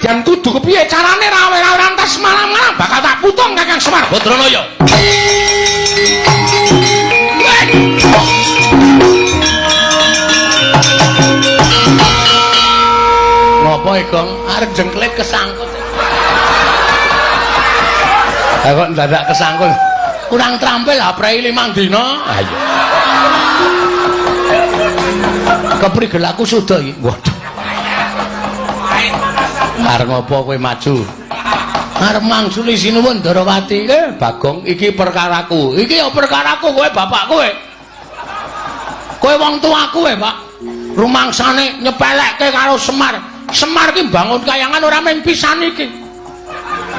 Yen kudu kepiye carane rawe-rawe rantas malam-malam bakal tak putung Kakang Semar Badranaya. Ngopo Gong arep jengklet kesangkut. Ha kok dadak kesangkut. Kurang trampil aprei 5 dina. Ayo. Keprigel aku sudah iki. Waduh. Arep ngopo kowe maju? Arep mangsuli sinuwun Darawati. Bagong iki perkaraku. Iki ya perkaraku kowe bapak kowe. Kowe wong tuaku Pak. Rumangsane nyepelekke karo Semar. Semar ki bangun kayangan ora mung pisan iki.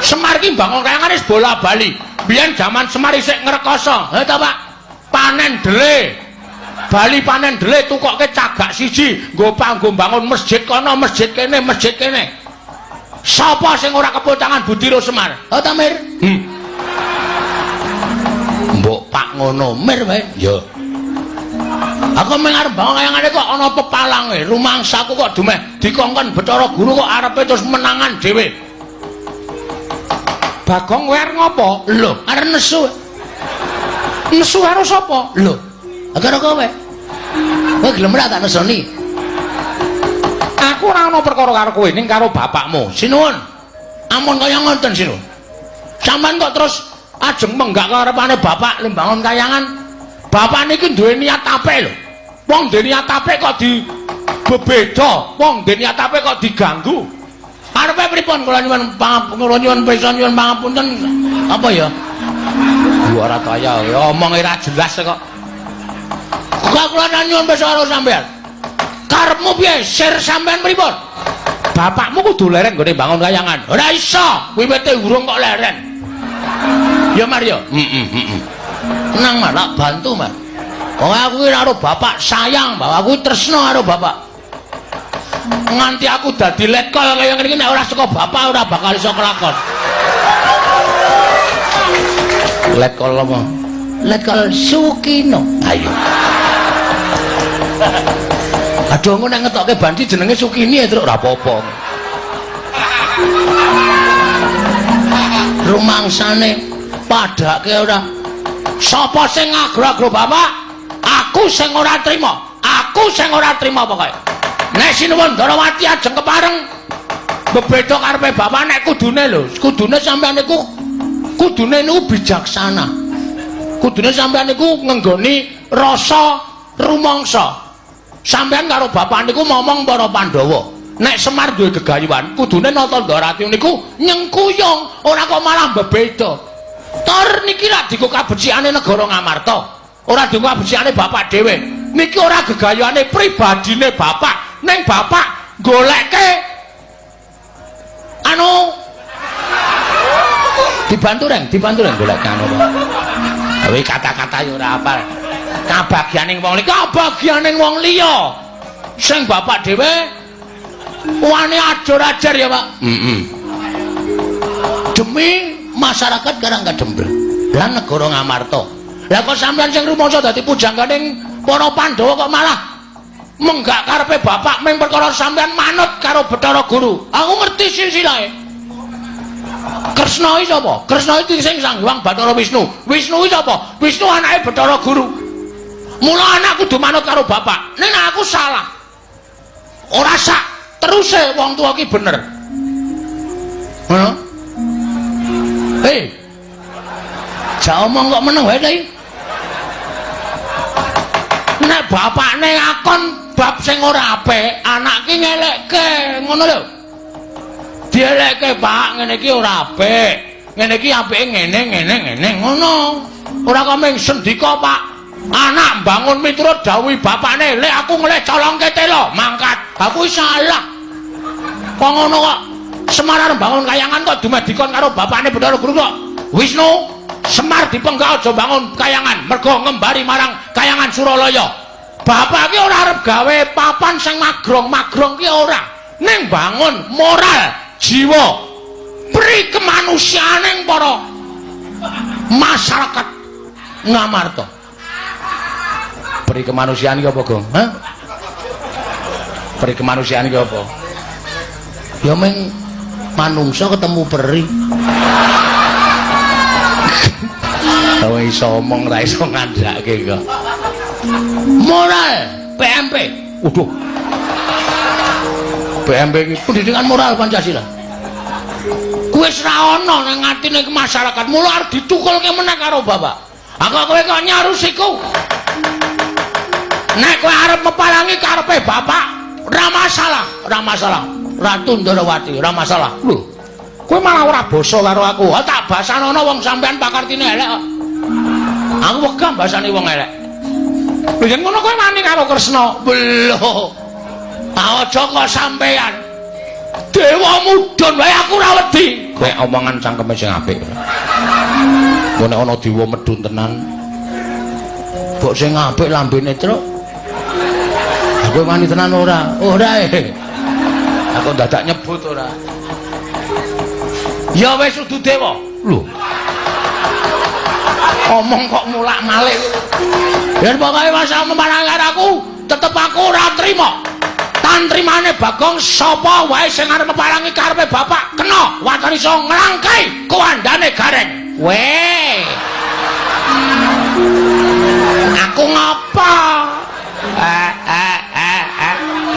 Semar ki bangun kayangan wis bola-bali. Biyen jaman Semar isih ngrekoso. Ha ta Pak? Panen dele. Bali panen dele tukokke cagak siji, nggo panggo bangun masjid kono, masjid kene, masjid kene. Sapa sing ora kepocangan Budiro Semar? Ha ta Mir? Mbok Pak ngono, Mir wae. Ya. Aku mung arep bangun kayangane kok ana pepalange, rumangsaku kok dumeh dikongkon Bathara Guru kok arepe terus menangan dhewe. Bagong kowe arep ngopo? Lho, arep nesu. Nesu karo sapa? Lho. Karo kowe. Kowe gelem ora tak nesoni? Aku ora ana perkara karo kowe ning karo bapakmu. Sinuwun. Amun kaya ngoten sinuwun. Sampeyan kok terus ajeng menggak karepane bapak lembangun kayangan. Bapak niki duwe niat apik lho. Wong duwe niat apik kok dibebeda, wong duwe niat apik kok diganggu. Arepe pripun kula nyuwun pangapunten apa ya? Ora kaya omonge ra jelas kok. Kula nyuwun besara sampean. Karepmu piye? Sir sampean pripun? Bapakmu kudu leren nggone bangun kayangan. Ora iso, wiwite urung kok leren. Ya Mar ya. Tenang Mar, tak bantu Mar. Wong aku iki karo bapak sayang, bahwa aku tresna karo bapak. Nganti aku dadi letkol kaya ngene iki nek ora saka bapak ora bakal iso kelakon. Letkol apa? Letkol Sukino. Ayo. Aduh engko nek ngetokke Bandi jenenge Sukini ya, Truk, ora apa-apa. Rumangsane padake ora. Sapa sing ngagro-agro bapak? Aku sing ora trima. Aku sing ora trima pokoke. Nek sinuwun Darawati ajeng kepareng bebeda karepe bapak nek kudune lho. Kudune sampeyan niku kudune niku bijaksana. Kudune sampeyan niku ngenggoni rasa rumangsa. Sampeyan karo bapak niku momong para Pandhawa. Nek Semar duwe gegayuhan, kudune nata Darawati niku nyengkuyung, ora kok malah bebeda. Tor niki lak diku kabecikane negara Ngamarta. Ora diku kabecikane bapak dhewe. Niki ora gegayuhane pribadine bapak. Ning bapak golekke anu dibantu reng golek anu. Kowe kata-kata yo ora apal. Kabagyaning wong liya, kabagyaning wong liya. Sing bapak dhewe wani ajar-ajar ya, Pak. Demi masyarakat Karang Kadempel lan negara Ngamarta. Lah kok sampeyan sing rumangsa dadi pujangganing para Pandhawa kok malah menggak karepe bapak ming perkara sampeyan manut karo Bathara Guru. Aku ngerti silsilahe. Kresna iki sapa? Kresna iki sing Sang Hyang Bathara Wisnu. Wisnu iki sapa? Wisnu anake Bathara Guru. Mula anak kudu manut karo bapak. Ning aku salah. Ora sak teruse wong tuwa ki bener. Ngono? Hei. Ja omong kok meneng wae ta iki? Nek bapakne akon bab sing ora apik, anak ki ngelekke, ngono lho. Dielekke, Pak, ngene iki ora apik. Ngene iki apike ngene, ngono. Ora kok ming sendika, Pak. Anak bangun miturut dawuh bapakne, lek aku ngeleh colongke telo, mangkat. Aku salah. Kok ngono kok? Semar bangun kayangan kok dumeh dikon karo bapakne Bathara Guru kok. Wisnu, Semar dipenggal aja bangun kayangan, mergo ngembari marang kayangan Suralaya. Bapak ki ora arep gawe papan sing magrong ki ora. Ning bangun moral, jiwa, pri kemanusiaaning para masyarakat Ngamarta. Pri kemanusiaan iki apa, Gong? Hah? Pri kemanusiaan iki apa? Ya ming manungsa ketemu peri. Kowe iso omong ra iso ngandhake kok. Moral PMP. Waduh. PMP iki pendidikan moral Pancasila. Wis ra ono nang atine masyarakat, mula arep ditukulke meneh karo bapak. Aku kowe kok nyarusiku. Nek kowe arep mepalangi karepe bapak, ora masalah, ora masalah. Ratu Ndorowati, ora masalah. Lho, kowe malah ora basa karo aku. Ha tak basanono wong sampean pakartine elek kok. Aku wegah basane wong elek. Lho yen ngono kowe wani karo Kresna. Lho. Aja kok sampean. Dewa mudhun wae aku ora wedi. Kowe omongan cangkeme sing apik. Kowe nek ana dewa medhun tenan. Mbok sing apik lambene truk. Aku wani tenan ora? Ora Aku dadak nyebut ora. Ya wis kudu dewa. Lho. Omong kok mulak-malik. Yen pokoke masa memarang aku, tetep aku ora trima. Tantrimane Bagong sapa wae sing arep meparangi karepe bapak kena watan iso nglangkai kuandane gareng. Weh. Aku ngapa?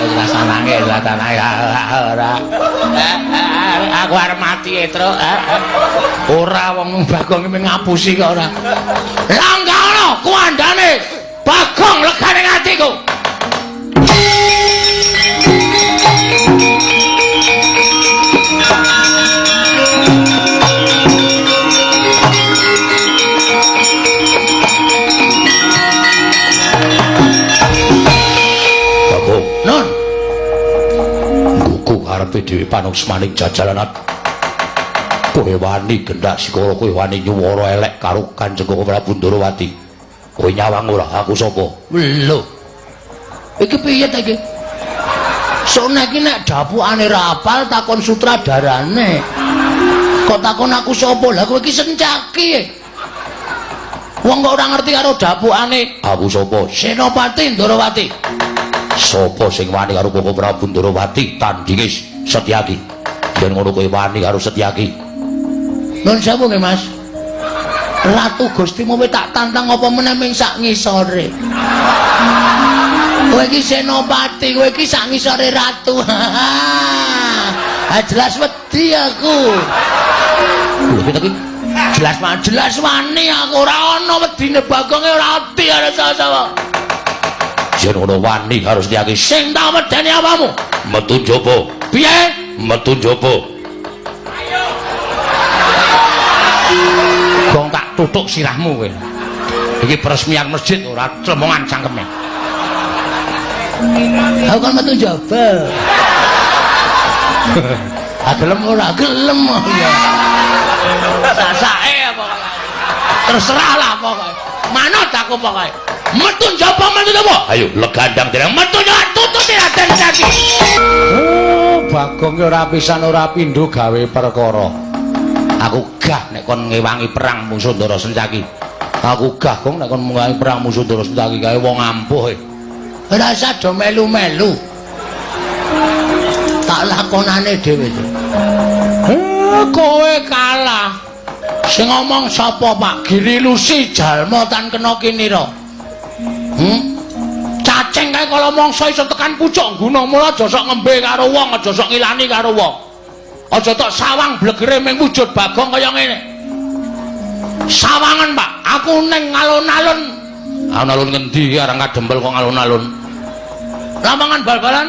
Rasanange ora. Aku arep mati Truk. Ora wong Bagong iki ngapusi kok ora. Lah enggak ono kuandane Bagong legane atiku. Non ngguku karepe dhewe panungsmaning jajalanat kowe wani gendak sikara kowe wani nyuwara elek karo Kanjeng Prabu Ndorowati kowe nyawang ora aku sapa lho iki piye ta iki sone iki nek dapukane ra apal takon sutradarane kok takon aku sapa lah kowe iki sencaki wong kok ora ngerti karo dapukane aku sapa Senopati Ndorowati. Sapa sing wani karo Koko Prabu Ndorowati tandhinge Setyaki. Yen ngono kowe wani karo Setyaki. Nun sewu nggih Mas. Ratu Gustimu wis tak tantang apa meneh ming sak ngisore. Kowe iki Senopati, kowe iki sak ngisore ratu. Ha jelas wedi aku. Lho iki jelas wani aku ora ana wedine Bagonge ora ati karo sapa. Yen ngono wani harus Setyaki sing tak medeni apamu metu njaba piye metu njaba gong tak tutuk sirahmu kowe iki peresmian masjid ora tremongan cangkeme aku kan metu njaba gelem ora gelem ya sasake apa terserah lah pokoke manut aku pokoke metu njaba metu apa ayo legandang dereng metu njaba tutut Raden Setyaki. Oh Bagong ki ora pisan ora pindho gawe perkara aku gah nek kon ngewangi perang musuh Ndara Setyaki aku gah Gong nek kon ngewangi perang musuh Ndara Setyaki gawe wong ampuh ora usah do melu-melu tak lakonane dhewe kowe kalah sing ngomong sapa Pak Giri Lusi jalma tan kena kinira cacing kae kala mangsa iso tekan pucuk gunung mula aja sok ngembe karo wong aja sok ngilani karo wong aja tok sawang blegere ming wujud Bagong kaya ngene sawangan Pak aku ning alun-alun alun-alun ngendi arang kadempel kok alun-alun lapangan bal-balan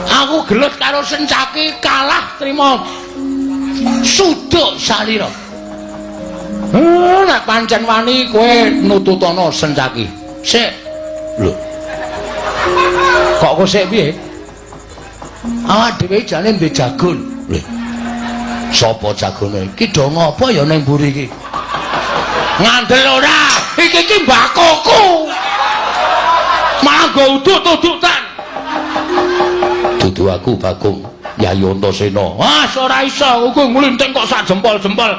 aku gelut karo Setyaki kalah trima suduk salira. Nek pancen wani kowe nututono Setyaki. Sik. Lho. Kok kowe sik piye? Awak dhewe jane ndek jagon. Lho. Sapa jagone? Ki do ngopo ya ning mburi iki? Ngandel ora. Iki mbakoku. Malah go uduk-udukan. Dudu aku Bagong. Yayi Antasena. Ah, ora iso, kowe nglinting kok sak jempol-jempol.